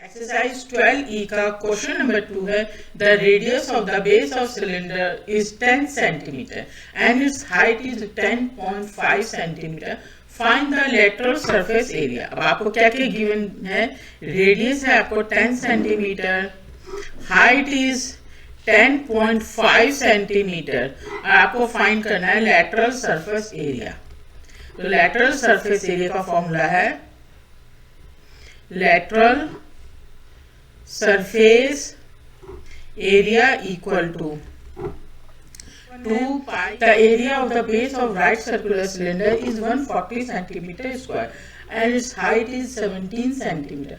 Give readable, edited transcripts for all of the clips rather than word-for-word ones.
Exercise 12E का question number 2 है the radius of the base of cylinder is 10 centimetre and it's height is 10.5 centimetre. Find the lateral surface area. अब आपको क्या क्या given है? Radius है आपको 10 सेंटीमीटर, हाइट इज 10.5 सेंटीमीटर और आपको फाइंड करना है लेटरल सरफेस एरिया. तो लेटरल सरफेस एरिया का फॉर्मूला है lateral surface area equal to 2 pi. The area of the base of right circular cylinder is 140 centimeter square and its height is 17 centimeter.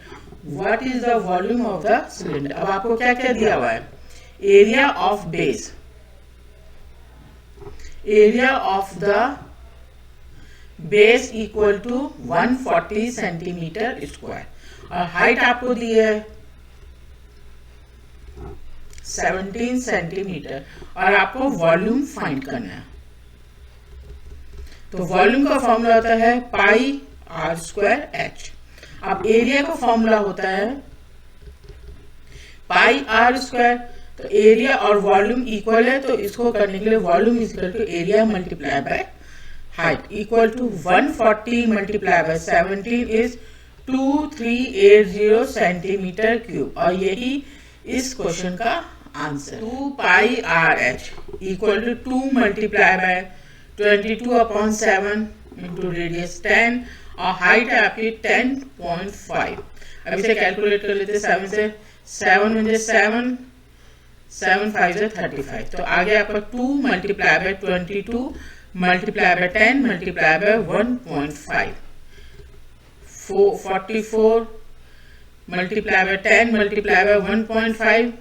What is the volume of the cylinder? अब आपको क्या क्या दिया हुआ है? Area of base, area of the base equal to 140 centimeter square और height आपको दी है 17 सेंटीमीटर और आपको वॉल्यूम फाइंड करना है. तो वॉल्यूम का फॉर्मूला होता है पाई आर स्क्वायर एच. अब एरिया का फॉर्मूला होता है पाई आर स्क्वायर. तो एरिया और वॉल्यूम इक्वल है तो इसको करने के लिए volume is equal to area multiply by height equal to 140 multiply by 17 is 2380 centimetre cube और यही इस क्वेश्चन का answer. 2 pi R H equal to 2 multiply by 22/7 into radius 10 और हाइट है आपकी 10.5. अब इसे कैलकुलेट कर लेते हैं. 7 से 7 मुझे 7 7 5 से 35. तो आगे आपका 2 multiply bye 22 multiply bye 10 multiply by 1.5 44 multiply by 10 multiply by 1.5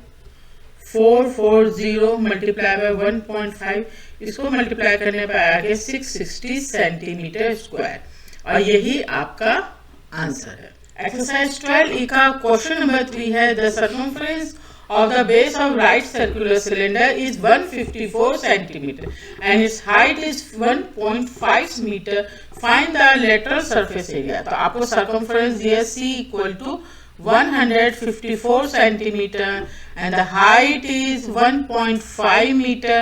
440 multiply by 1.5. इसको मल्टीप्लाई करने पर आगे 660 सेंटीमीटर स्क्वायर और यही आपका आंसर है. एक्सरसाइज 12E का क्वेश्चन नंबर 3 है the circumference of the base of right circular cylinder is 154 centimeter and its height is 1.5 meter. Find the lateral surface area. तो आपको circumference दिया C equal to 154 centimeter and the height is 1.5 meter.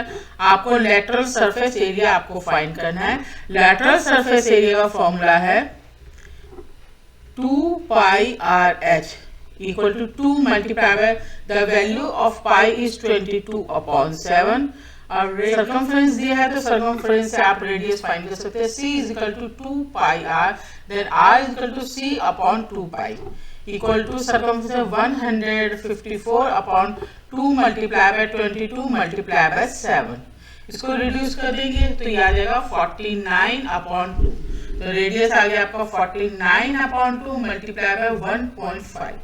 आपको lateral surface area आपको find करना है. lateral surface area का formula है 2 pi r h equal to 2 multiplied by the value of pi is 22/7 और circumference दिया है तो circumference से आप radius find कर सकते हैं. C is equal to 2 pi r then r is equal to C upon 2 pi equal to circumference 154/2 multiplied by 22 multiplied by 7. इसको reduce कर देंगे तो ये आ जाएगा 49/2. तो रेडियस आ गया आपका 49/2 मल्टीप्लाई बाय 1.5.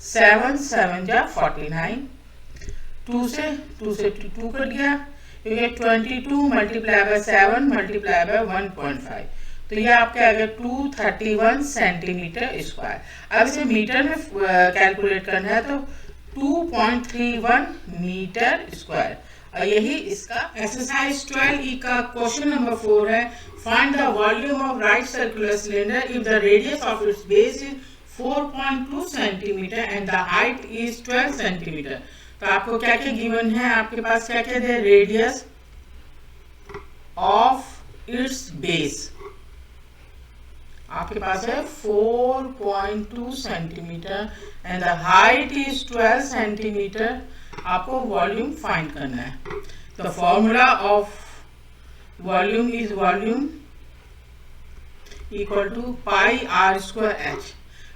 7 7 जा 49. 2 से 2 कट गया क्योंकि 22 मल्टीप्लाई बाय 7 मल्टीप्लाई बाय 1.5. तो ये आपके आ गया 231 सेंटीमीटर स्क्वायर. अब इसे मीटर में कैलकुलेट करना है तो 2.31 मीटर स्क्वायर और यही इसका. एक्सरसाइज 12E का क्वेश्चन नंबर 4 है find the volume of right circular cylinder if the radius of its base is 4.2 centimetre and the height is 12 centimetre. तो आपको क्या क्या गिवन है? आपके पास क्या क्या है? रेडियस ऑफ इट्स बेस आपके पास है 4.2 centimetre and the height is 12 centimetre. आपको वॉल्यूम फाइंड करना है. The formula of volume is volume equal to pi r square h.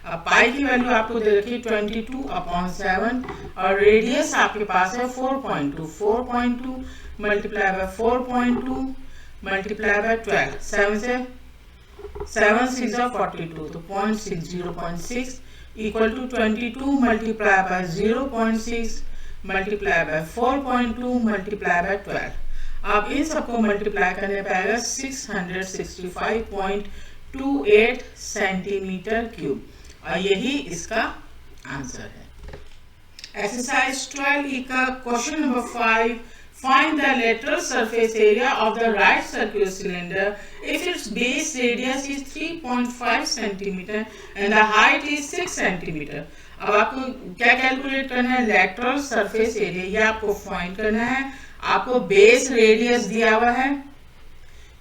अब पाई की वैल्यू आपको दे रखी 22/7 और रेडियस आपके पास है 4.2. 4.2 मल्टीप्लाई बाय 4.2 मल्टीप्लाई बाय 12. 7 से 7 6 42 तो 0.6 equal to 22 multiply by 0.6 multiply by 4.2 multiply by 12. अब इन सबको मल्टीप्लाई करने पर आएगा 665.28 सेंटीमीटर क्यूब और यही इसका आंसर है. एक्सरसाइज 12E का question number 5 Find the lateral surface area of the right circular cylinder if its base radius is 3.5 cm and the height is 6 cm. अब आपको क्या कैलकुलेट करना है, लेटरल सरफेस एरिया, ये आपको फाइंड करना है। आपको बेस रेडियस दिया हुआ है,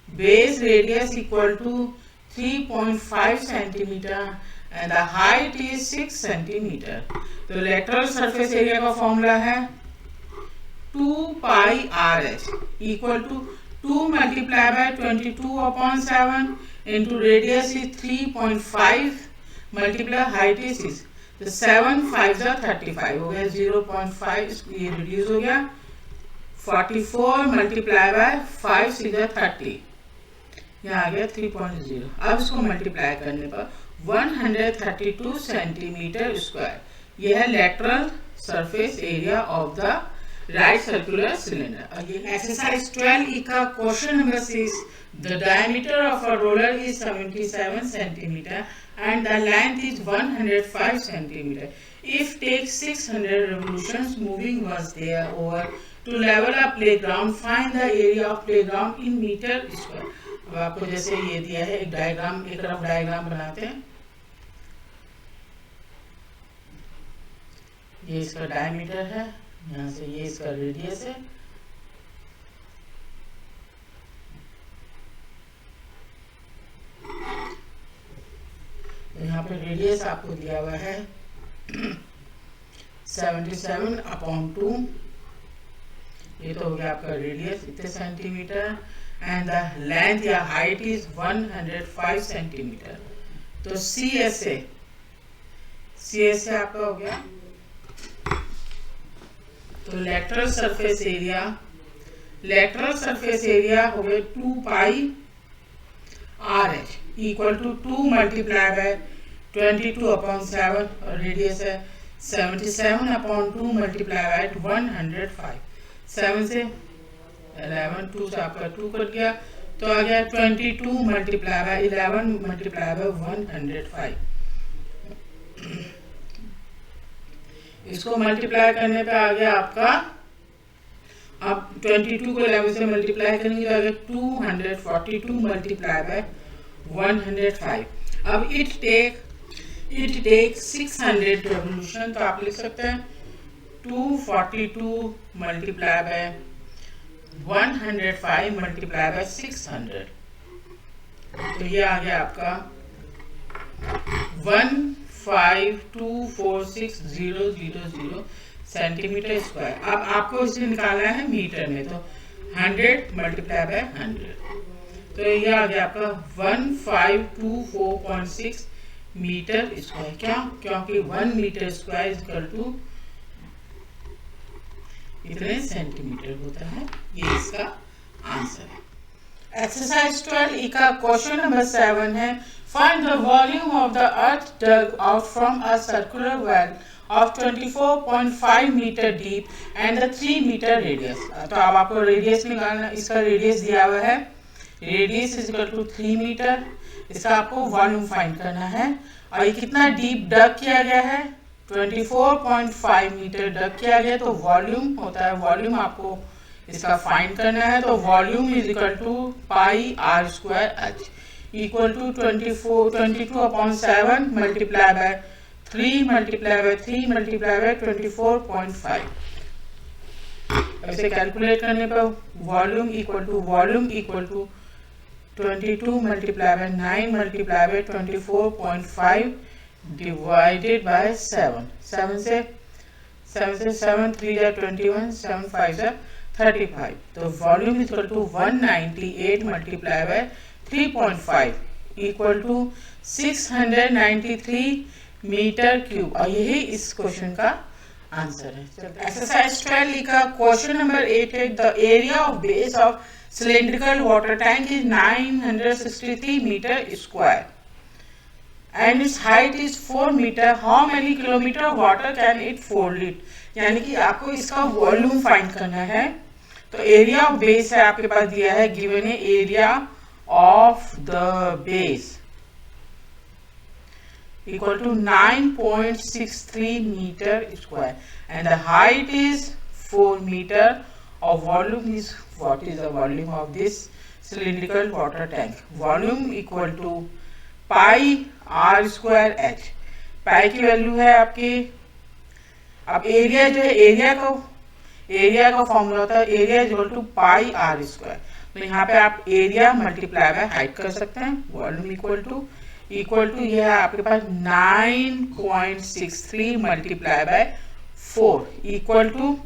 base radius equal to 3.5 centimetre and the height is 6 centimetre. तो लेटरल सरफेस एरिया का फॉर्मूला है 2 pi R H equal to 2 multiply by 22/7 into radius is 3.5 multiply height is 6, तो 7 5 35 हो गया, 0.5 ये रिड्यूस हो गया, 44 मल्टीप्लाई बाय 5 6 30, यहाँ आ गया 3.0। अब इसको मल्टीप्लाई करने पर 132 सेंटीमीटर स्क्वायर, यह है lateral surface area of the right circular cylinder. Exercise 12 का question number 6, the diameter of a roller is 77 centimeter and the length is 105 centimeter. If takes 600 revolutions moving was there over to level a playground, find the area of playground in meter square. अब आपको जैसे ये दिया है एक diagram, एक rough diagram बनाते हैं। ये इसका डायमीटर है, यहाँ से ये इसका रेडियस है, यहाँ पे रेडियस आपको दिया हुआ है 77/2, ये तो हो गया आपका रेडियस इतने सेंटीमीटर, एंड द लेंथ या हाइट इज 105 सेंटीमीटर। तो सी एस ए आपका हो गया। तो लेटरल सरफेस एरिया हो गया 2 pi R H equal to 2 multiply by 22/7 और रेडियस है 77/2 मल्टीप्लाई बाय 105, 7 से 11, 2 से आपका 2 कट गया, तो आ गया 22 मल्टीप्लाई बाय 11 मल्टीप्लाई बाय 105। इसको मल्टीप्लाई करने पे आ गया आपका, अब 22 को 11 से मल्टीप्लाई करेंगे तो आ गया 242 मल्टीप्लाई बाय 105। अब इट टेक 600 रेवोल्यूशन, तो आप लिख सकते हैं 242 मल्टीप्लाई बाय 105 मल्टीप्लाई बाय 600, तो ये आ गया आपका 15246,000 सेंटीमीटर स्क्वायर। अब आपको इसे निकालना है मीटर में, तो 100 मल्टीप्लाई बाय 100, तो ये आ गया आपका 1524.6 मीटर स्क्वायर। क्या? क्योंकि 1 मीटर स्क्वायर इक्वल टू इतने सेंटीमीटर होता है। ये इसका आंसर है। एक्सरसाइज 12 का क्वेश्चन नंबर 7 है, find the volume of the earth dug out from a circular well of 24.5 metre deep and the 3 metre radius. तो अब आपको रेडियस निकालना, इसका रेडियस दिया हुआ है, radius is equal to 3 metre, इसका आपको वॉल्यूम फाइंड करना है। और ये कितना डीप डग किया गया है, 24.5 मीटर डग किया गया, तो वॉल्यूम होता है, वॉल्यूम आपको इसका फाइंड करना है। तो volume is equal to pi r square h equal to 22/7 multiply by 3 multiply by 3 multiply by 24.5। ऐसे कैलकुलेट करने पर volume equal to 22 multiply by 9 multiply by 24.5 divided by 7, 7 से 7 3 21, 7 5 35, तो volume equal to 198 multiply by 3.5 equal to 693 metre cube, और यही इस question का answer है। एक्सरसाइज 12 का क्वेश्चन नंबर 8 है, the area of base of cylindrical water tank is 963 meter square and its height is 4 meter. How many kilometer of water can it hold it? यानी कि आपको इसका वॉल्यूम फाइंड करना है। तो एरिया ऑफ बेस है आपके पास दिया है, गिवन है area of the base equal to 9.63 metre square and the height is 4 metre और volume is, what is the volume of this cylindrical water tank? Volume equal to pi r square h. पाई की value है आपकी, अब area जो है, area का formula होता है area is equal to pi r square. तो यहाँ पे आप एरिया मल्टीप्लाई बाय हाइट कर सकते हैं, वॉल्यूम इक्वल टू ये है आपके पास 9.63 multiply by 4 equal to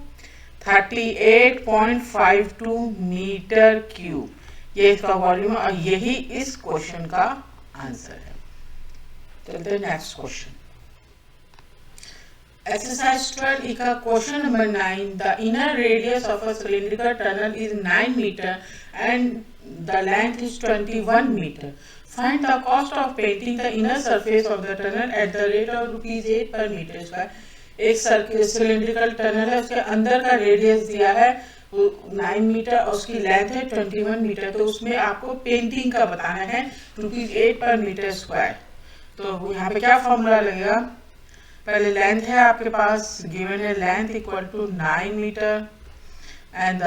38.52 metre cube, ये इसका वॉल्यूम है और यही इस क्वेश्चन का आंसर है। चलते हैं नेक्स्ट क्वेश्चन। Exercise 12 का question number 9. The inner radius of a cylindrical tunnel is 9 meter and the length is 21 meter. Find the cost of painting the inner surface of the tunnel at the rate of ₹8 per meter square. एक cylindrical tunnel है, उसके अंदर का radius दिया है 9 metre और उसकी length है 21 मीटर। तो उसमें आपको पेंटिंग का बताना है ₹8 पर मीटर स्क्वायर। तो यहाँ पे क्या फॉर्मूला लगेगा, पहले लेंथ है आपके पास, गिवन है length equal to 9 metre and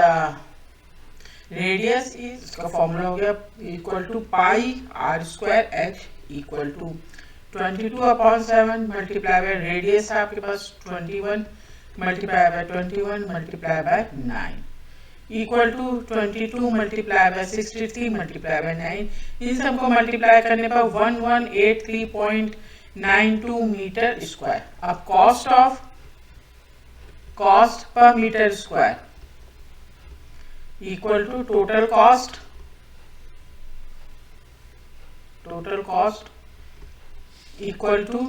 radius is, इसका फॉर्मूला हो गया equal to pi r square h equal to 22/7 multiply by radius है आपके पास 21 multiply by 21 multiply by 9 equal to 22 multiply by 63 multiply by 9। इन सबको मल्टीप्लाई करने पर 1183.92 मीटर स्क्वायर। अब cost per metre square equal to total cost equal to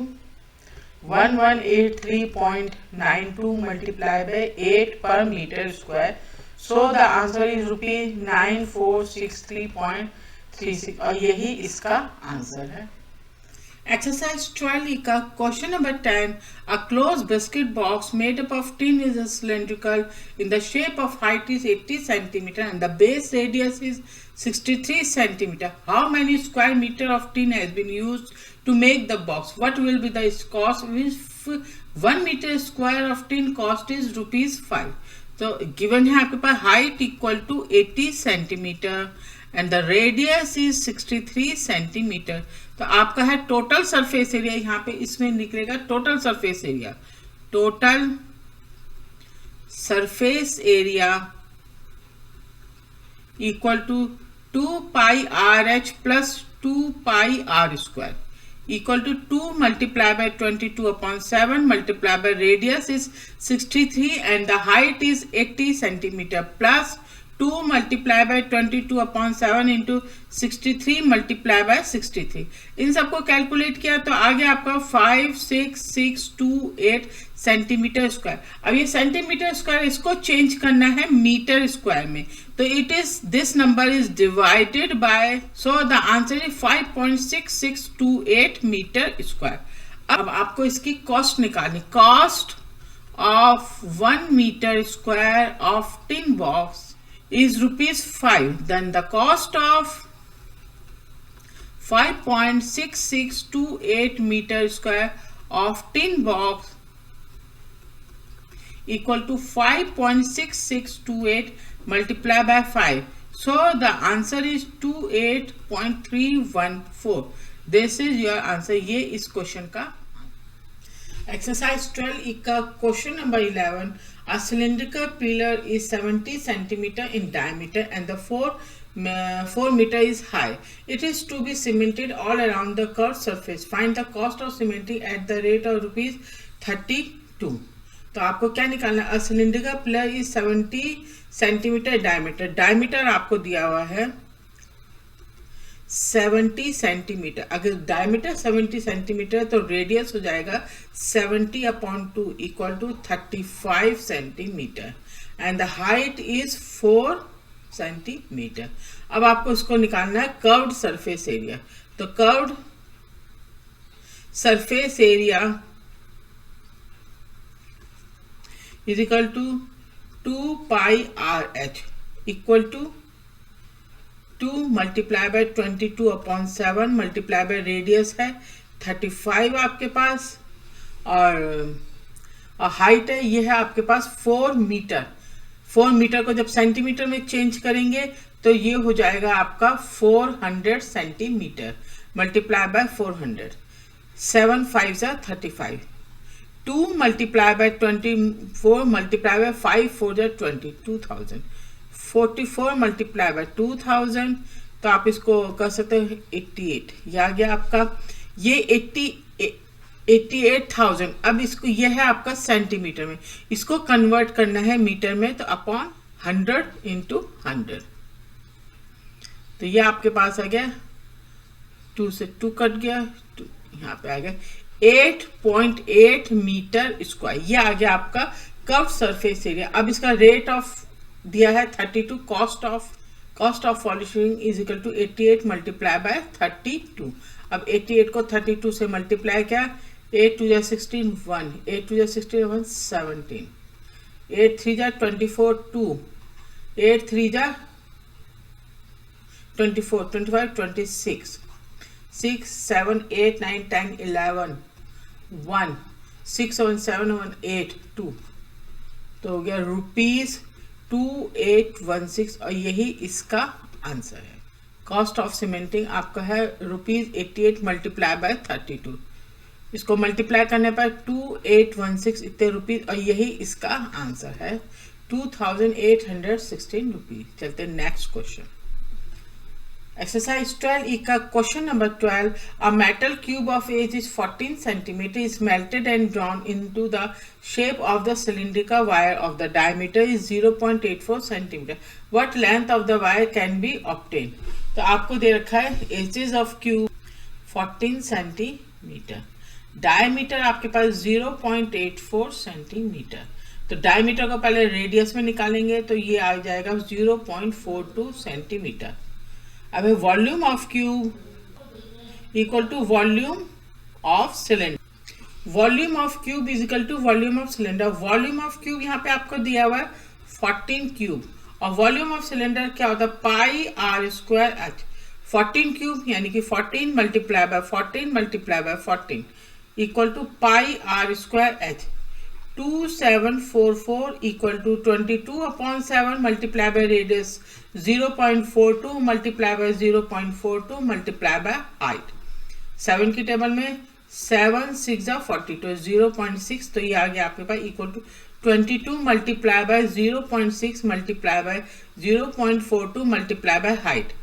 1183.92 multiply by 8 per metre square. So the answer is ₹9463.36 और यही इसका answer है। Exercise 12 का question number 10. A closed biscuit box made up of tin is cylindrical in the shape of height is 80 cm and the base radius is 63 cm. How many square meter of tin has been used to make the box? What will be the cost if 1 meter square of tin cost is ₹5? तो given है आपके पास height equal to 80 cm and the radius is 63 cm. तो आपका है total surface area, यहाँ पे इसमें निकलेगा total surface area equal to 2 pi are h plus 2 pi r square equal to 2 multiply by 22/7 multiply by radius is 63 and the height is 80 centimetre plus 2 multiply by 22/7 into 63 multiply by 63। इन सबको calculate किया तो आ गया आपका 56628 centimetre square. अब ये centimetre square इसको change करना है मीटर स्क्वायर में, तो it is this number is divided by, so the answer is 5.6628 metre square. अब आपको इसकी कॉस्ट निकालनी, cost of 1 metre square of tin box is ₹5. Then the cost of 5.6628 meter square of tin box equal to 5.6628 multiplied by 5. So the answer is 28.314. This is your answer. ये इस question का। Exercise 12 का question number 11. A cylindrical pillar is 70 cm in diameter and the 4 meter is high. It is to be cemented all around the curved surface. Find the cost of cementing at the rate of ₹32. तो आपको क्या निकालना है, cylindrical pillar is 70 cm diameter. Diameter आपको दिया हुआ है 70 centimetre. अगर डायमीटर 70 सेंटीमीटर तो रेडियस हो जाएगा 70/2 equal to 35 centimetre and the height is 4 centimetre. अब आपको इसको निकालना है कर्व्ड सरफेस एरिया। तो curved surface area is equal to 2 pi R H equal to 2 multiply by 22/7 multiply by radius है 35 आपके पास और हाइट है ये है आपके पास 4 मीटर। 4 मीटर को जब सेंटीमीटर में चेंज करेंगे तो ये हो जाएगा आपका 400 सेंटीमीटर मल्टीप्लाई बाय 400। 7 5 जा 35, 2 मल्टीप्लाई बाय 24 मल्टीप्लाई बाय 5 4 जा 20, 2000, 44 मल्टीप्लाई बाय 2000, तो आप इसको कर सकते हो 88, ये आ गया आपका, ये 88,000। अब इसको, ये है आपका सेंटीमीटर में, इसको कन्वर्ट करना है मीटर में, तो अपॉन 100 इंटू 100, तो ये आपके पास आ गया 2 से 2 कट गया, यहाँ पे आ गया 8.8 मीटर स्क्वायर, ये आ गया आपका कर्व सरफेस एरिया। अब इसका रेट ऑफ दिया है 32, cost of polishing is equal to 88 multiply by 32। अब 88 को 32 से मल्टीप्लाई किया, 8 2 जा 16 1, 8 2 जा 16 1 17, 8 3 जा 24 2, 8 3 जा 24 25 26, 6 7 8 9 10 11 1, 6 7 7 1 8 2, तो हो गया ₹2816, और यही इसका आंसर है। कॉस्ट ऑफ सीमेंटिंग आपका है ₹88 मल्टीप्लाई बाय 32, इसको मल्टीप्लाई करने पर 2816 इतने रुपीज, और यही इसका आंसर है 2816 रुपीज। चलते नेक्स्ट क्वेश्चन, एक्सरसाइज 12 का question number 12, a metal cube of age is 14 cm is melted and drawn into the shape of the cylindrical wire of the diameter is 0.84 cm. What length of the wire can be obtained? तो आपको दे रखा है edges of cube 14 centimetre, diameter आपके पास 0.84 centimetre, तो diameter को पहले रेडियस में निकालेंगे, तो ये आ जाएगा 0.42 सेंटीमीटर। अब volume of cube equal to volume of cylinder, volume of cube is equal to volume of cylinder. Volume of cube यहाँ पे आपको दिया हुआ है 14 क्यूब, और वॉल्यूम ऑफ सिलेंडर क्या होता है pi r square h। 14 cube यानी कि 14 multiply by 14 multiply by 14 equal to pi r square h। 2744 equal to 22/7 multiply by radius 0.42 multiply by 0.42 multiply by height. 7 की टेबल में 7 6 42, 0.6, तो ये आ गया आपके पास equal to 22 multiply by 0.6 multiply by 0.42 multiply by height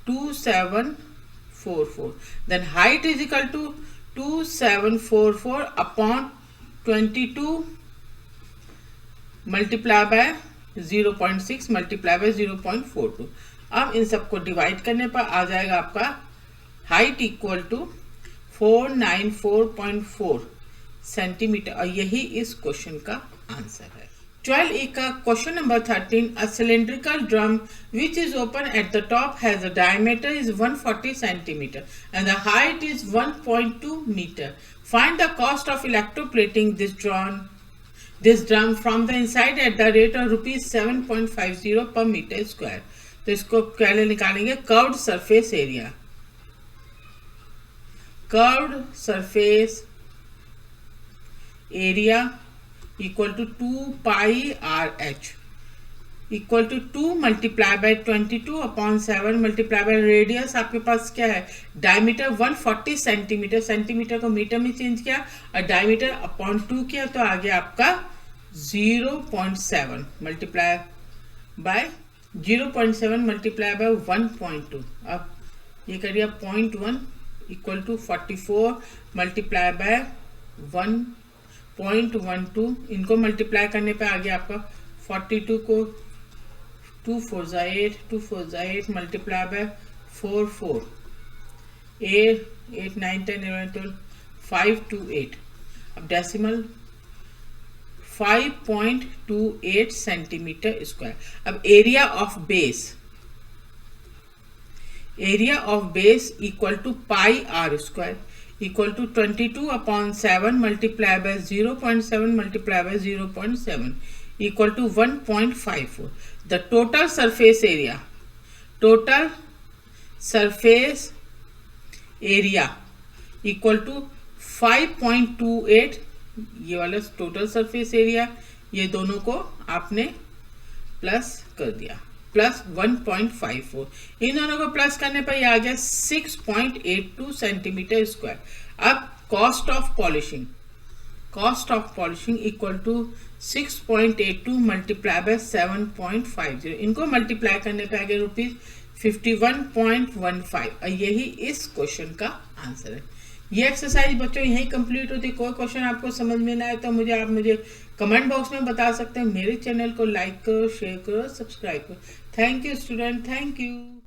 2744। Then height is equal to 2744 upon 22 multiply by 0.6 multiply by 0.42। अब इन सबको डिवाइड करने पर आ जाएगा आपका हाइट इक्वल टू 494.4 सेंटीमीटर, और यही इस क्वेश्चन का आंसर है। 12 का question number 13, a cylindrical drum which is open at the top has a diameter is 140 centimetre and the height is 1.2 metre. Find the cost of electroplating this drum from the inside at the rate of ₹7.50 per meter square। तो इसको पहले निकालेंगे curved surface area, curved surface area equal to 2 pi RH equal to 2 multiply by 22/7 multiply by radius आपके पास क्या है diameter 140 centimetre, centimetre को metre में चेंज किया और डायमीटर अपॉन 2 किया, तो आ गया आपका 0.7 मल्टीप्लाई बाय 0.7 मल्टीप्लाई बाय 1.2। अब ये करिए 0.1 इक्वल टू 44 मल्टीप्लाई बाय 1.12, इनको मल्टीप्लाई करने पे आ गया आपका 42 को 2 4 जा 8, 2 4 जा 8 मल्टीप्लाई बाय 4 4 8 8 9 10 11 12 5 2 8। अब डेसिमल 5.28 सेंटीमीटर स्क्वायर। अब area of base equal to pi r square equal to 22/7 multiply by 0.7 multiply by 0.7 equal to 1.54। The total surface area equal to 5.28, ये वाला टोटल सरफेस एरिया, ये दोनों को आपने प्लस कर दिया, प्लस 1.54, इन दोनों को प्लस करने पर ये आ गया 6.82 सेंटीमीटर स्क्वायर। अब cost of polishing equal to 6.82 multiply by 7.50, इनको मल्टीप्लाई करने पे आगे ₹51.15, और यही इस क्वेश्चन का आंसर है। ये एक्सरसाइज बच्चों यही कंप्लीट होती है। कोई क्वेश्चन आपको समझ में ना आए तो मुझे कमेंट बॉक्स में बता सकते हैं। मेरे चैनल को लाइक करो, शेयर करो, सब्सक्राइब करो। Thank you student, thank you.